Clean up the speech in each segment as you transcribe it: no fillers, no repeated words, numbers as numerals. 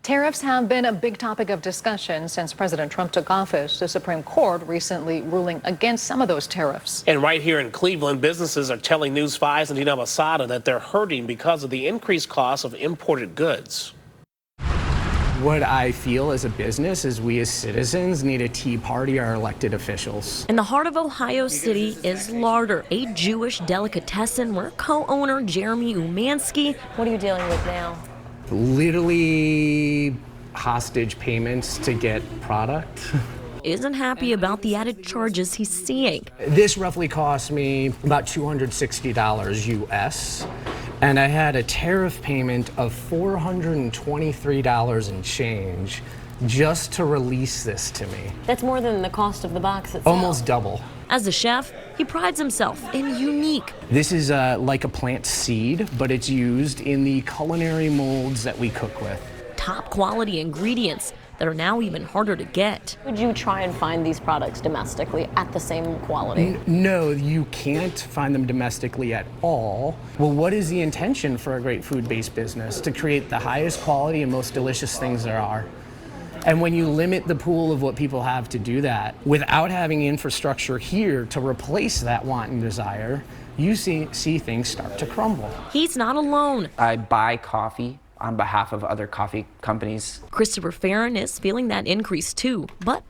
Tariffs have been a big topic of discussion since President Trump took office. The Supreme Court recently ruling against some of those tariffs. And right here in Cleveland, businesses are telling News 5's and Dina Masada that they're hurting because of the increased cost of imported goods. What I feel as a business is we as citizens need to tea party our elected officials. In the heart of Ohio City is Larder, a Jewish delicatessen where co-owner Jeremy Umansky. What are you dealing with now? Literally hostage payments to get product. Isn't happy about the added charges he's seeing. This roughly cost me about $260 US, and I had a tariff payment of $423 and change just to release this to me. That's more than the cost of the box itself. Almost double. As a chef, he prides himself in unique. This is like a plant seed, but it's used in the culinary molds that we cook with. Top quality ingredients that are now even harder to get. Would you try and find these products domestically at the same quality? No, you can't find them domestically at all. Well, what is the intention for a great food-based business? To create the highest quality and most delicious things there are. And when you limit the pool of what people have to do that, without having infrastructure here to replace that want and desire, you see things start to crumble. He's not alone. I buy coffee on behalf of other coffee companies. Christopher Farron is feeling that increase too, but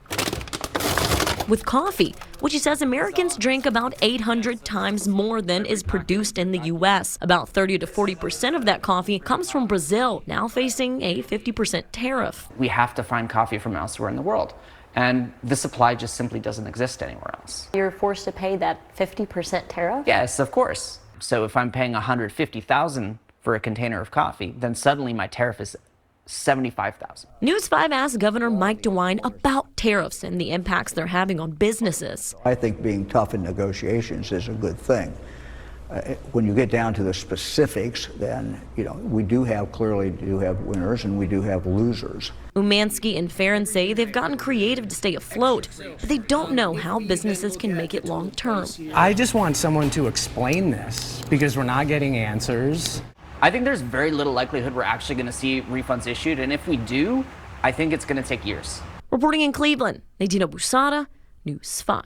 with coffee, which he says Americans drink about 800 times more than is produced in the U.S. About 30 to 40% of that coffee comes from Brazil, now facing a 50% tariff. We have to find coffee from elsewhere in the world, and the supply just simply doesn't exist anywhere else. You're forced to pay that 50% tariff? Yes, of course. So if I'm paying $150,000 for a container of coffee, then suddenly my tariff is $75,000. News 5 asked Governor Mike DeWine about tariffs and the impacts they're having on businesses. I think being tough in negotiations is a good thing. When you get down to the specifics, then, we clearly do have winners and we do have losers. Umansky and Farron say they've gotten creative to stay afloat, but they don't know how businesses can make it long term. I just want someone to explain this because we're not getting answers. I think there's very little likelihood we're actually going to see refunds issued, and if we do, I think it's going to take years. Reporting in Cleveland, Nadina Busada, News 5.